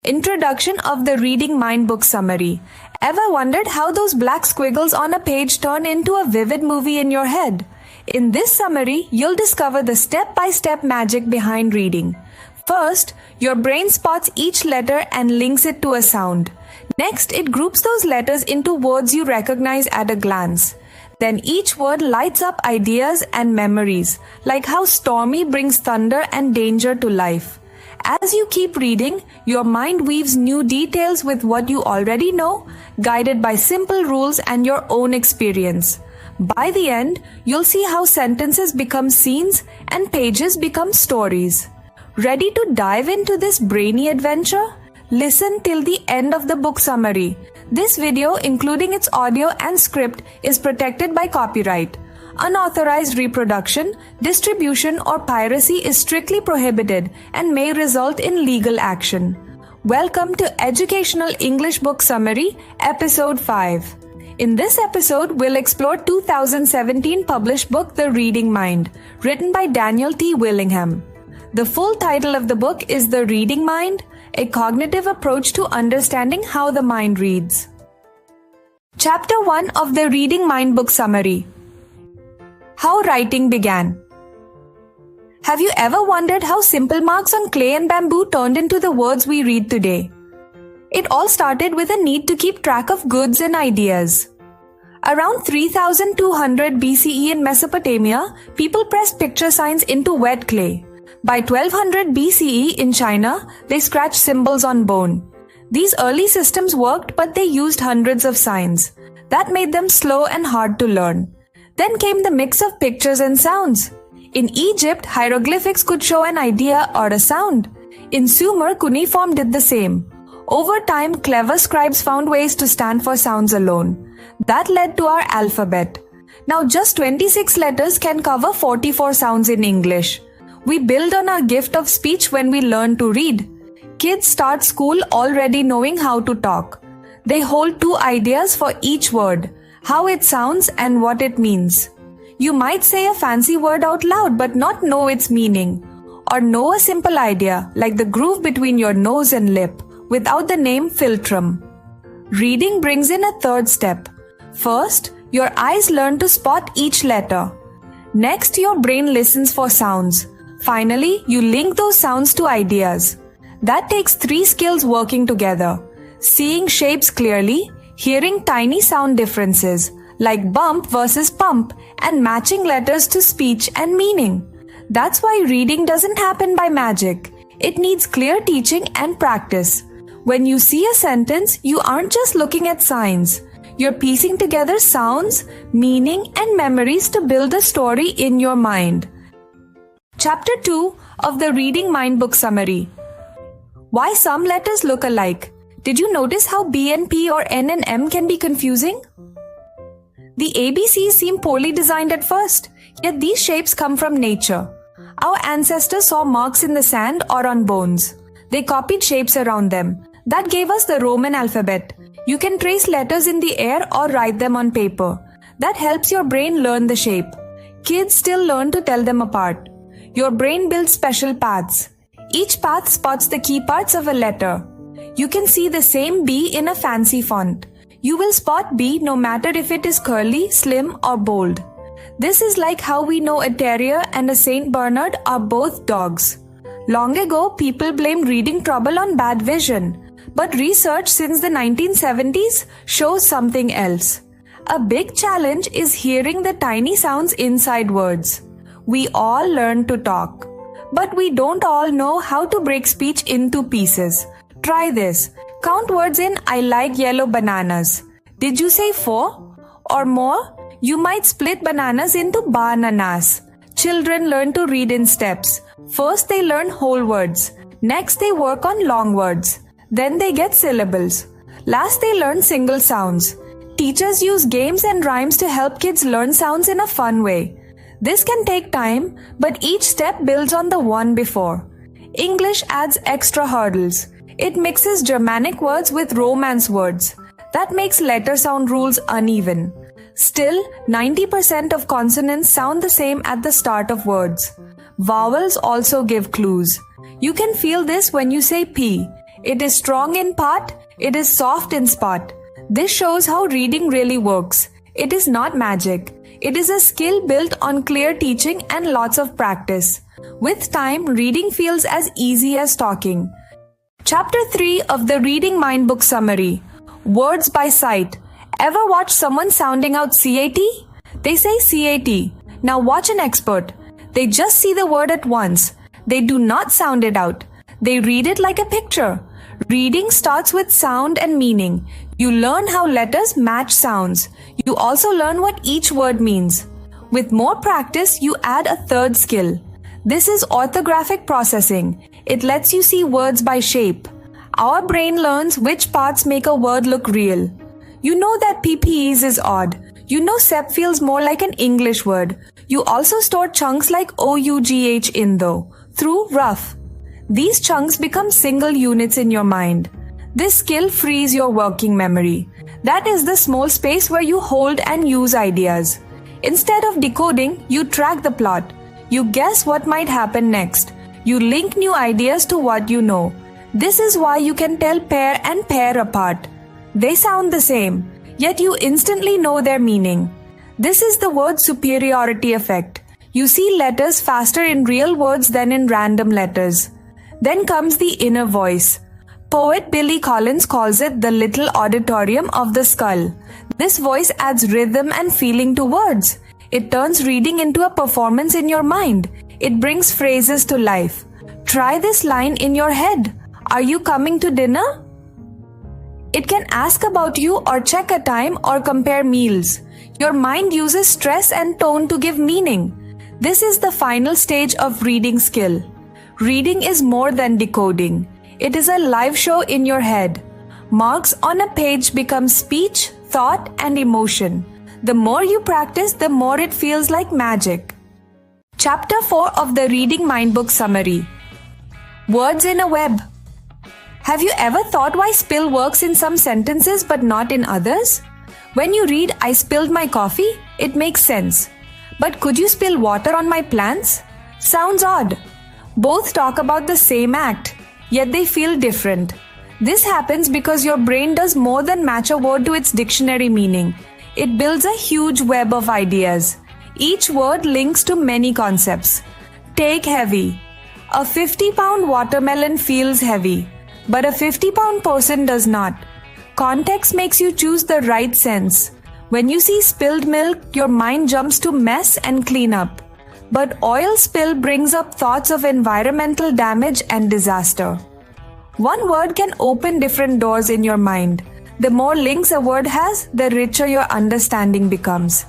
Introduction of the Reading Mind book summary. Ever wondered how those black squiggles on a page turn into a vivid movie in your head? In this summary, you'll discover the step-by-step magic behind reading. First, your brain spots each letter and links it to a sound. Next, it groups those letters into words you recognize at a glance. Then each word lights up ideas and memories, like how stormy brings thunder and danger to life. As you keep reading, your mind weaves new details with what you already know, guided by simple rules and your own experience. By the end, you'll see how sentences become scenes and pages become stories. Ready to dive into this brainy adventure? Listen till the end of the book summary. This video, including its audio and script, is protected by copyright. Unauthorized reproduction, distribution, or piracy is strictly prohibited and may result in legal action. Welcome to Educational English Book Summary, Episode 5. In this episode, we'll explore 2017 published book The Reading Mind, written by DanielTWillingham. The full title of the book is The Reading Mind, a cognitive approach to understanding how the mind reads. Chapter 1 of The Reading Mind book summary. How writing began. Have you ever wondered how simple marks on clay and bamboo turned into the words we read today? It all started with a need to keep track of goods and ideas. Around 3200 BCE in Mesopotamia, people pressed picture signs into wet clay. By 1200 BCE in China, they scratched symbols on bone. These early systems worked, but they used hundreds of signs. That made them slow and hard to learn. Then came the mix of pictures and sounds. In Egypt, hieroglyphics could show an idea or a sound. In Sumer, cuneiform did the same. Over time, clever scribes found ways to stand for sounds alone. That led to our alphabet. Now just 26 letters can cover 44 sounds in English. We build on our gift of speech when we learn to read. Kids start school already knowing how to talk. They hold two ideas for each word, how it sounds and what it means. You might say a fancy word out loud but not know its meaning, or know a simple idea like the groove between your nose and lip without the name philtrum. Reading brings in a third step. First, your eyes learn to spot each letter. Next, your brain listens for sounds. Finally, you link those sounds to ideas. That takes three skills working together: seeing shapes clearly, hearing tiny sound differences, like bump versus pump, and matching letters to speech and meaning. That's why reading doesn't happen by magic. It needs clear teaching and practice. When you see a sentence, you aren't just looking at signs. You're piecing together sounds, meaning, and memories to build a story in your mind. Chapter 2 of the Reading Mind book summary. Why some letters look alike. Did you notice how B and P or N and M can be confusing? The ABCs seem poorly designed at first, yet these shapes come from nature. Our ancestors saw marks in the sand or on bones. They copied shapes around them. That gave us the Roman alphabet. You can trace letters in the air or write them on paper. That helps your brain learn the shape. Kids still learn to tell them apart. Your brain builds special paths. Each path spots the key parts of a letter. You can see the same B in a fancy font. You will spot B no matter if it is curly, slim, or bold. This is like how we know a terrier and a Saint Bernard are both dogs. Long ago, people blamed reading trouble on bad vision. But research since the 1970s shows something else. A big challenge is hearing the tiny sounds inside words. We all learn to talk, but we don't all know how to break speech into pieces. Try this. Count words in I like yellow bananas. Did you say 4 or more? You might split bananas into bananas. Children learn to read in steps. First they learn whole words. Next they work on long words. Then they get syllables. Last they learn single sounds. Teachers use games and rhymes to help kids learn sounds in a fun way. This can take time, but each step builds on the one before. English adds extra hurdles. It mixes Germanic words with Romance words. That makes letter sound rules uneven. Still, 90% of consonants sound the same at the start of words. Vowels also give clues. You can feel this when you say P. It is strong in part, it is soft in spot. This shows how reading really works. It is not magic. It is a skill built on clear teaching and lots of practice. With time, reading feels as easy as talking. Chapter 3 of the Reading Mind Book Summary. Words by sight. Ever watch someone sounding out CAT? They say CAT. Now watch an expert. They just see the word at once. They do not sound it out. They read it like a picture. Reading starts with sound and meaning. You learn how letters match sounds. You also learn what each word means. With more practice, you add a third skill. This is orthographic processing. It lets you see words by shape. Our brain learns which parts make a word look real. You know that PPEs is odd. You know SEP feels more like an English word. You also store chunks like OUGH in though, through rough. These chunks become single units in your mind. This skill frees your working memory. That is the small space where you hold and use ideas. Instead of decoding, you track the plot. You guess what might happen next. You link new ideas to what you know. This is why you can tell pair and pair apart. They sound the same, yet you instantly know their meaning. This is the word superiority effect. You see letters faster in real words than in random letters. Then comes the inner voice. Poet Billy Collins calls it the little auditorium of the skull. This voice adds rhythm and feeling to words. It turns reading into a performance in your mind. It brings phrases to life. Try this line in your head. Are you coming to dinner? It can ask about you or check a time or compare meals. Your mind uses stress and tone to give meaning. This is the final stage of reading skill. Reading is more than decoding. It is a live show in your head. Marks on a page become speech, thought, and emotion. The more you practice, the more it feels like magic. Chapter 4 of the Reading Mind Book Summary. Words in a web. Have you ever thought why spill works in some sentences but not in others? When you read, I spilled my coffee, it makes sense. But could you spill water on my plants? Sounds odd. Both talk about the same act, yet they feel different. This happens because your brain does more than match a word to its dictionary meaning. It builds a huge web of ideas. Each word links to many concepts. Take heavy. A 50-pound watermelon feels heavy, but a 50-pound person does not. Context makes you choose the right sense. When you see spilled milk, your mind jumps to mess and clean up. But oil spill brings up thoughts of environmental damage and disaster. One word can open different doors in your mind. The more links a word has, the richer your understanding becomes.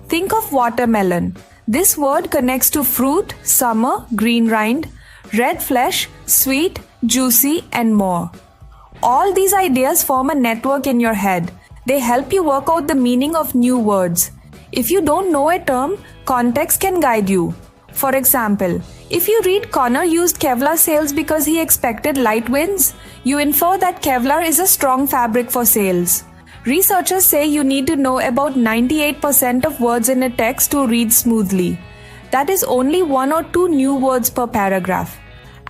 Think of watermelon. This word connects to fruit, summer, green rind, red flesh, sweet, juicy, and more. All these ideas form a network in your head. They help you work out the meaning of new words. If you don't know a term, context can guide you. For example, if you read Connor used Kevlar sails because he expected light winds, you infer that Kevlar is a strong fabric for sails. Researchers say you need to know about 98% of words in a text to read smoothly. That is only 1 or 2 new words per paragraph.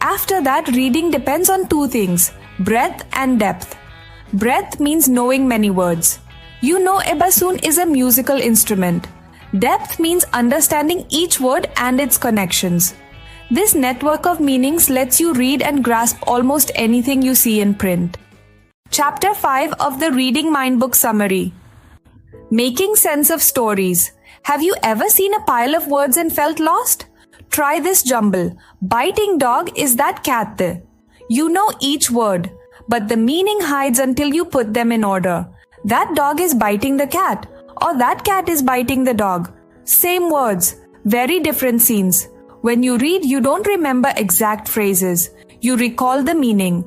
After that, reading depends on 2 things, breadth and depth. Breadth means knowing many words. You know a bassoon is a musical instrument. Depth means understanding each word and its connections. This network of meanings lets you read and grasp almost anything you see in print. Chapter 5 of the Reading Mind Book Summary. Making sense of stories. Have you ever seen a pile of words and felt lost? Try this jumble. Biting dog is that cat there. You know each word, but the meaning hides until you put them in order. That dog is biting the cat, or that cat is biting the dog. Same words, very different scenes. When you read, you don't remember exact phrases. You recall the meaning.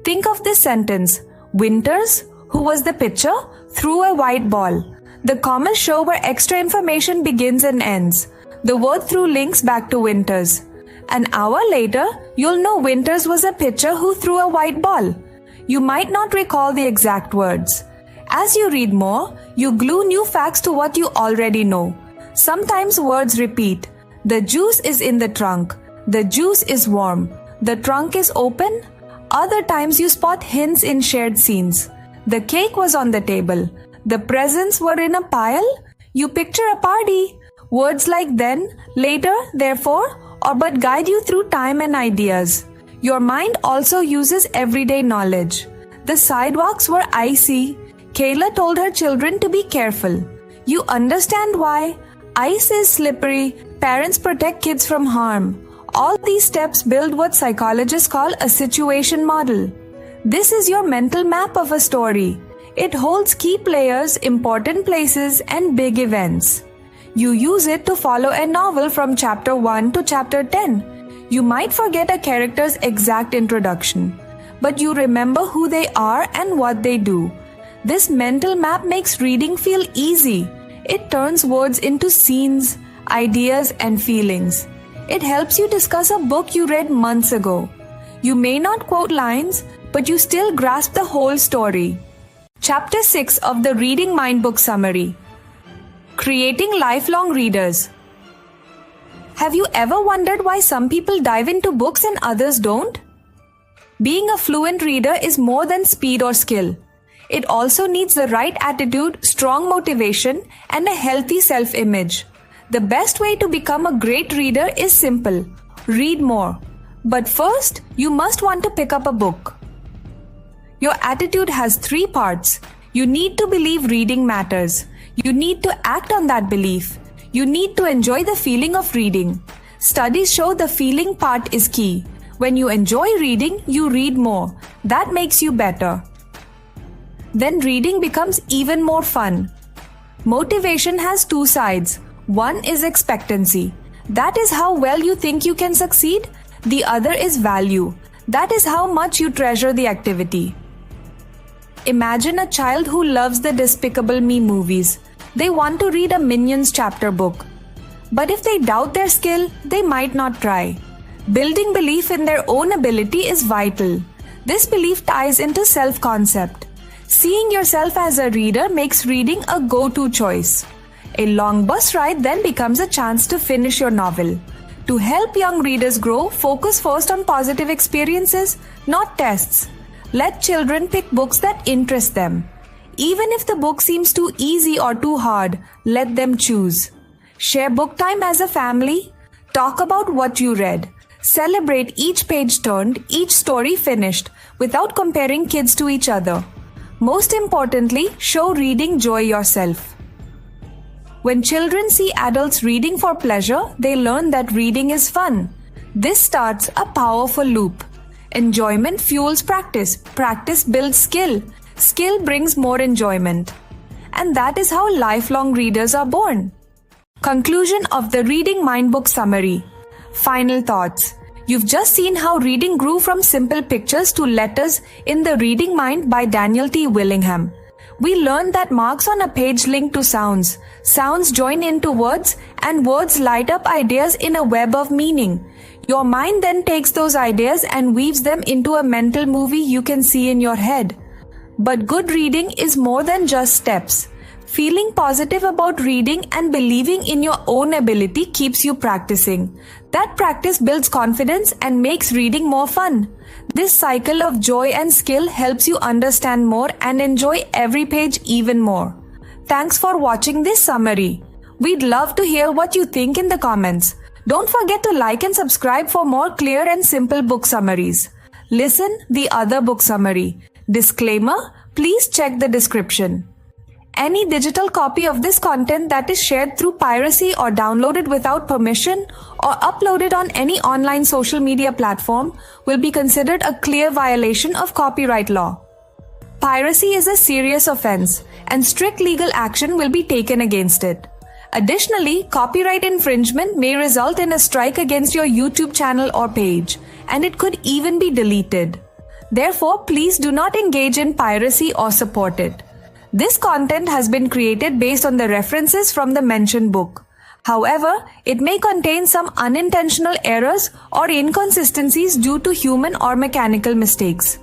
Think of this sentence. Winters, who was the pitcher, threw a white ball. The commas show where extra information begins and ends. The word threw links back to Winters. An hour later, you'll know Winters was a pitcher who threw a white ball. You might not recall the exact words. As you read more, you glue new facts to what you already know. Sometimes words repeat. The juice is in the trunk. The juice is warm. The trunk is open. Other times you spot hints in shared scenes. The cake was on the table. The presents were in a pile. You picture a party. Words like then, later, therefore, or but guide you through time and ideas. Your mind also uses everyday knowledge. The sidewalks were icy. Kayla told her children to be careful. You understand why. Ice is slippery. Parents protect kids from harm. All these steps build what psychologists call a situation model. This is your mental map of a story. It holds key players, important places, and big events. You use it to follow a novel from chapter 1 to chapter 10. You might forget a character's exact introduction, but you remember who they are and what they do. This mental map makes reading feel easy. It turns words into scenes, ideas, and feelings. It helps you discuss a book you read months ago. You may not quote lines, but you still grasp the whole story. Chapter 6 of the Reading Mind Book Summary. Creating lifelong readers. Have you ever wondered why some people dive into books and others don't? Being a fluent reader is more than speed or skill. It also needs the right attitude, strong motivation, and a healthy self-image. The best way to become a great reader is simple. Read more. But first, you must want to pick up a book. Your attitude has 3 parts. You need to believe reading matters. You need to act on that belief. You need to enjoy the feeling of reading. Studies show the feeling part is key. When you enjoy reading, you read more. That makes you better. Then reading becomes even more fun. Motivation has 2 sides. One is expectancy. That is how well you think you can succeed. The other is value. That is how much you treasure the activity. Imagine a child who loves the Despicable Me movies. They want to read a Minions chapter book. But if they doubt their skill, they might not try. Building belief in their own ability is vital. This belief ties into self-concept. Seeing yourself as a reader makes reading a go-to choice. A long bus ride then becomes a chance to finish your novel. To help young readers grow, focus first on positive experiences, not tests. Let children pick books that interest them. Even if the book seems too easy or too hard, let them choose. Share book time as a family. Talk about what you read. Celebrate each page turned, each story finished, without comparing kids to each other. Most importantly, show reading joy yourself. When children see adults reading for pleasure, they learn that reading is fun. This starts a powerful loop. Enjoyment fuels practice. Practice builds skill. Skill brings more enjoyment. And that is how lifelong readers are born. Conclusion of the Reading Mind Book Summary. Final thoughts. You've just seen how reading grew from simple pictures to letters in The Reading Mind by DanielTWillingham. We learned that marks on a page link to sounds. Sounds join into words, and words light up ideas in a web of meaning. Your mind then takes those ideas and weaves them into a mental movie you can see in your head. But good reading is more than just steps. Feeling positive about reading and believing in your own ability keeps you practicing. That practice builds confidence and makes reading more fun. This cycle of joy and skill helps you understand more and enjoy every page even more. Thanks for watching this summary. We'd love to hear what you think in the comments. Don't forget to like and subscribe for more clear and simple book summaries. Listen the other book summary. Disclaimer, please check the description. Any digital copy of this content that is shared through piracy or downloaded without permission or uploaded on any online social media platform will be considered a clear violation of copyright law. Piracy is a serious offense and strict legal action will be taken against it. Additionally, copyright infringement may result in a strike against your YouTube channel or page, and it could even be deleted. Therefore, please do not engage in piracy or support it. This content has been created based on the references from the mentioned book. However, it may contain some unintentional errors or inconsistencies due to human or mechanical mistakes.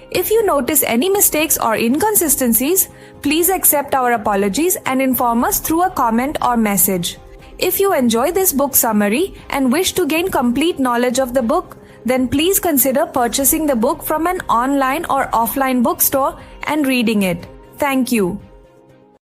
If you notice any mistakes or inconsistencies, please accept our apologies and inform us through a comment or message. If you enjoy this book summary and wish to gain complete knowledge of the book, then please consider purchasing the book from an online or offline bookstore and reading it. Thank you.